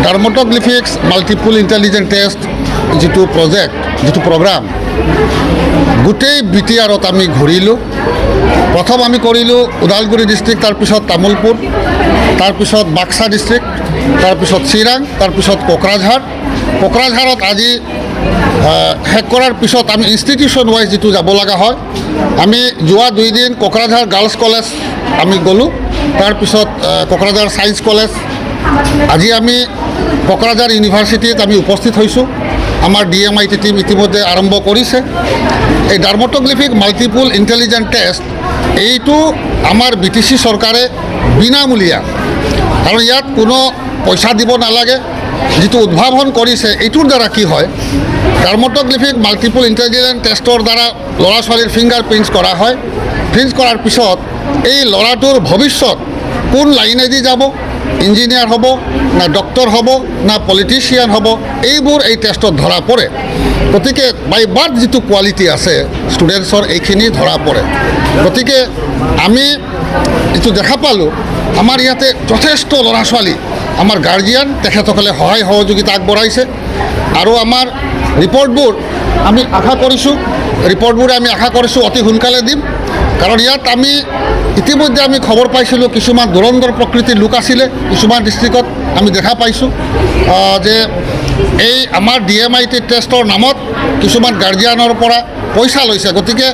ডাৰ্মাট'গ্লিফিক্স multiple intelligent test যিটো project যিটো programme গোটেই BTRত আমি ঘূৰিলোঁ। প্ৰথম আমি কৰিলোঁ ওদালগুৰি ডিষ্ট্ৰিক্ট, তাৰপিছত তামোলপুৰ, তাৰপিছত বাক্সা ডিষ্ট্ৰিক্ট, তাৰপিছত চিৰাং, তাৰপিছত কোকৰাঝাৰত আজি শেষ কৰাৰ পিছত আমি ইনষ্টিটিউশ্যন ৱাইজ যিটো যাব লগা হয়, আমি যোৱা 2 দিন কোকৰাঝাৰ গাৰ্লছ কলেজ আমি গ'লোঁ, তাৰপিছত কোকৰাঝাৰ ছায়েন্স কলেজ, আজি আমি কোকৰাঝাৰ ইউনিভাৰ্চিটিত আমি উপস্থিত হৈছোঁ। আমাৰ DMIT টিম ইতিমধ্যে আৰম্ভ কৰিছে। এই ডাৰ্মাট'গ্লিফিক মাল্টিপল ইণ্টেলিজেণ্ট টেষ্ট এইটো আমাৰ BTC চৰকাৰে বিনামূলীয়া, আৰু ইয়াত কোনো পইচা দিব নালাগে। যিটো উদ্ভাৱন কৰিছে এইটোৰ দ্বাৰা কি হয়, ডাৰ্মাট'গ্লিফিক মাল্টিপল ইণ্টেলিজেণ্ট টেষ্টৰ দ্বাৰা ল'ৰা ছোৱালীৰ ফিংগাৰ প্ৰিণ্টছ কৰা হয়। প্ৰিণ্টছ কৰাৰ পিছত এই ল'ৰাটোৰ ভৱিষ্যত কোন লাইনেদি যাব, ইঞ্জিনিয়াৰ হ'ব না ডক্টৰ হ'ব না পলিটিচিয়ান হ'ব, এইবোৰ এই টেষ্টত ধৰা পৰে। গতিকে বাই বাৰ্থ যিটো কোৱালিটি আছে ষ্টুডেণ্টছৰ এইখিনি ধৰা পৰে। গতিকে আমি এইটো দেখা পালোঁ আমাৰ ইয়াতে যথেষ্ট ল'ৰা ছোৱালী, আমাৰ গাৰ্জিয়ান তেখেতসকলে সহায় সহযোগিতা আগবঢ়াইছে, আৰু আমাৰ ৰিপৰ্টবোৰ আমি আশা কৰিছোঁ অতি সোনকালে দিম। কাৰণ ইয়াত আমি ইতিমধ্যে আমি খবৰ পাইছিলোঁ কিছুমান ধুৰন্ধৰ প্ৰকৃতিৰ লোক আছিলে কিছুমান ডিষ্ট্ৰিক্টত আমি দেখা পাইছোঁ যে এই আমাৰ DMIT টেষ্টৰ নামত কিছুমান গাৰ্জিয়ানৰ পৰা পইচা লৈছে। গতিকে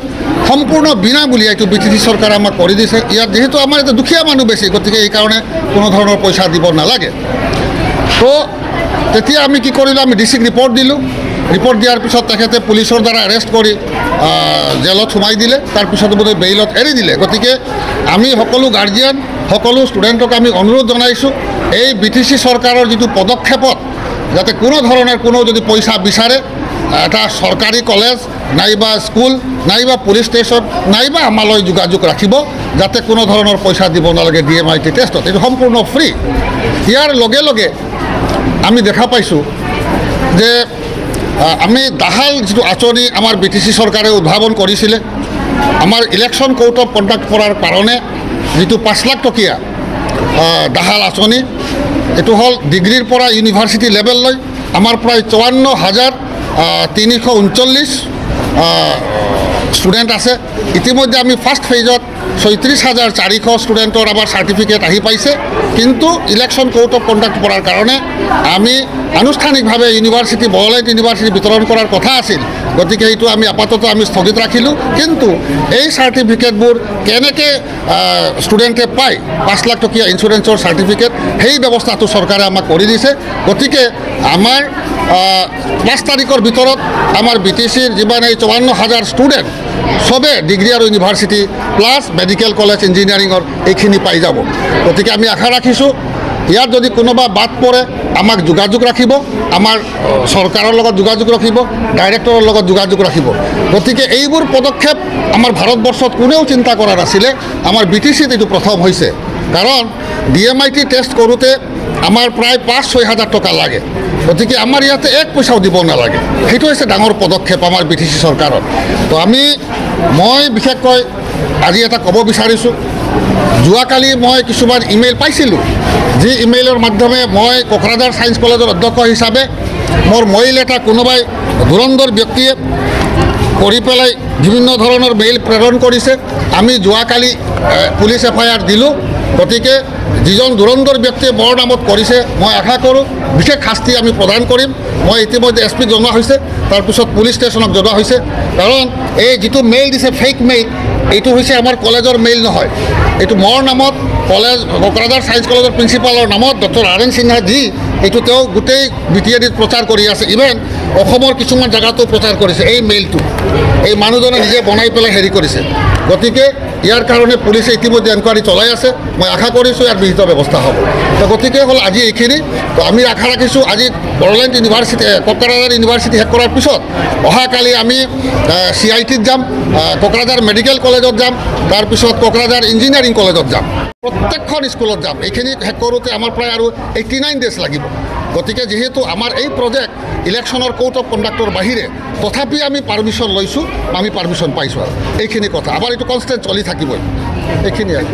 সম্পূৰ্ণ বিনামূলীয়া এইটো BTC চৰকাৰে আমাক কৰি দিছে। ইয়াত যিহেতু আমাৰ এতিয়া দুখীয়া মানুহ বেছি, গতিকে এইকাৰণে কোনো ধৰণৰ পইচা দিব নালাগে। তো তেতিয়া আমি কি কৰিলোঁ, আমি ডিচিক ৰিপৰ্ট দিলোঁ। ৰিপৰ্ট দিয়াৰ পিছত তেখেতে পুলিচৰ দ্বাৰা এৰেষ্ট কৰি জেলত সোমাই দিলে, তাৰপিছত বোধ বেইলত এৰি দিলে। গতিকে আমি সকলো গাৰ্জিয়ান, সকলো ষ্টুডেণ্টক আমি অনুৰোধ জনাইছোঁ, এই BTC চৰকাৰৰ যিটো পদক্ষেপত যাতে কোনো ধৰণৰ কোনো যদি পইচা বিচাৰে, এটা চৰকাৰী কলেজ নাইবা স্কুল নাইবা পুলিচ ষ্টেচন নাইবা আমালৈ যোগাযোগ ৰাখিব, যাতে কোনো ধৰণৰ পইচা দিব নালাগে DMIT টেষ্টত। এইটো সম্পূৰ্ণ ফ্ৰী। ইয়াৰ লগে লগে আমি দেখা পাইছোঁ যে আমি দাহাল যিটো আঁচনি আমাৰ BTC চৰকাৰে উদ্ভাৱন কৰিছিলে, আমাৰ ইলেকশ্যন কোড অফ কণ্ডাক্ট কৰাৰ কাৰণে যিটো 5 লাখ টকীয়া দাহাল আঁচনি, এইটো হ'ল ডিগ্ৰীৰ পৰা ইউনিভাৰ্চিটি লেভেললৈ আমাৰ প্ৰায় 54,339 ষ্টুডেণ্ট আছে। ইতিমধ্যে আমি ফাৰ্ষ্ট ফেজত 36,400 ষ্টুডেণ্টৰ আমাৰ চাৰ্টিফিকেট আহি পাইছে, কিন্তু ইলেকশ্যন কোড অফ কণ্ডাক্ট কৰাৰ কাৰণে আমি আনুষ্ঠানিকভাৱে বড়োলেণ্ড ইউনিভাৰ্চিটি বিতৰণ কৰাৰ কথা আছিল। গতিকে এইটো আমি আপাতত আমি স্থগিত ৰাখিলোঁ। কিন্তু এই চাৰ্টিফিকেটবোৰ কেনেকৈ ষ্টুডেণ্টে পায়, 5 লাখ টকীয়া ইঞ্চুৰেঞ্চৰ চাৰ্টিফিকেট, সেই ব্যৱস্থাটো চৰকাৰে আমাক কৰি দিছে। গতিকে আমাৰ 5 তাৰিখৰ ভিতৰত আমাৰ BTCৰ যিমান এই 54,000 ষ্টুডেণ্ট চবে ডিগ্ৰী আৰু ইউনিভাৰ্চিটি প্লাছ মেডিকেল কলেজ ইঞ্জিনিয়াৰিঙৰ এইখিনি পাই যাব। গতিকে আমি আশা ৰাখিছোঁ ইয়াত যদি কোনোবা বাদ পৰে আমাক যোগাযোগ ৰাখিব, আমাৰ চৰকাৰৰ লগত যোগাযোগ ৰাখিব, ডাইৰেক্টৰৰ লগত যোগাযোগ ৰাখিব। গতিকে এইবোৰ পদক্ষেপ আমাৰ ভাৰতবৰ্ষত কোনেও চিন্তা কৰা নাছিলে, আমাৰ BTCত এইটো প্ৰথম হৈছে। কাৰণ DMIT টেষ্ট কৰোঁতে আমাৰ প্ৰায় 5-6 হাজাৰ টকা লাগে। গতিকে আমাৰ ইয়াতে 1 পইচাও দিব নালাগে। সেইটো হৈছে ডাঙৰ পদক্ষেপ আমাৰ BTC চৰকাৰৰ। তো মই বিশেষকৈ আজি এটা ক'ব বিচাৰিছোঁ, যোৱাকালি মই কিছুমান ইমেইল পাইছিলোঁ, যি ইমেইলৰ মাধ্যমে মই কোকৰাঝাৰ ছায়েন্স কলেজৰ অধ্যক্ষ হিচাপে মোৰ মেইল এটা কোনোবাই ধুৰন্ধৰ ব্যক্তিয়ে কৰি পেলাই বিভিন্ন ধৰণৰ মেইল প্ৰেৰণ কৰিছে। আমি যোৱাকালি পুলিচ FIR দিলোঁ। গতিকে যিজন ধুৰন্ধৰ ব্যক্তিয়ে মোৰ নামত কৰিছে, মই আশা কৰোঁ বিশেষ শাস্তি আমি প্ৰদান কৰিম। মই ইতিমধ্যে SPক জনোৱা হৈছে, তাৰপিছত পুলিচ ষ্টেচনক জনোৱা হৈছে। কাৰণ এই যিটো মেইল দিছে ফেক মেইল, এইটো হৈছে আমাৰ কলেজৰ মেইল নহয়। এইটো মোৰ নামত কোকৰাঝাৰ ছায়েন্স কলেজৰ প্ৰিন্সিপালৰ নামত ডক্টৰ RN সিনহা যি এইটো তেওঁ গোটেই BTADত প্ৰচাৰ কৰি আছে, ইভেন অসমৰ কিছুমান জেগাতো প্ৰচাৰ কৰিছে। এই মেইলটো এই মানুহজনে নিজে বনাই পেলাই হেৰি কৰিছে। গতিকে ইয়াৰ কাৰণে পুলিচে ইতিমধ্যে এনকুৱাৰী চলাই আছে। মই আশা কৰিছোঁ ইয়াৰ বিহিত ব্যৱস্থা হ'ব। তো গতিকে হ'ল আজি এইখিনি। তো আমি আশা ৰাখিছোঁ আজি বড়োলেণ্ড ইউনিভাৰ্চিটি, কোকৰাঝাৰ ইউনিভাৰ্চিটি শেষ কৰাৰ পিছত অহাকালি আমি CITত যাম, কোকৰাঝাৰ মেডিকেল কলেজত যাম, তাৰপিছত কোকৰাঝাৰ ইঞ্জিনিয়াৰিং কলেজত যাম, প্ৰত্যেকখন স্কুলত যাম। এইখিনি শেষ কৰোঁতে আমাৰ প্ৰায় আৰু 89 ডেজ লাগিব। গতিকে যিহেতু আমাৰ এই প্ৰজেক্ট ইলেকশ্যনৰ কোড অফ কণ্ডাক্টৰ বাহিৰে, তথাপি আমি পাৰ্মিশ্যন লৈছোঁ, আমি পাৰ্মিশ্যন পাইছোঁ। আৰু এইখিনি কথা আমাৰ এইটো কনষ্টেণ্ট চলি থাকিবই। এইখিনি আৰু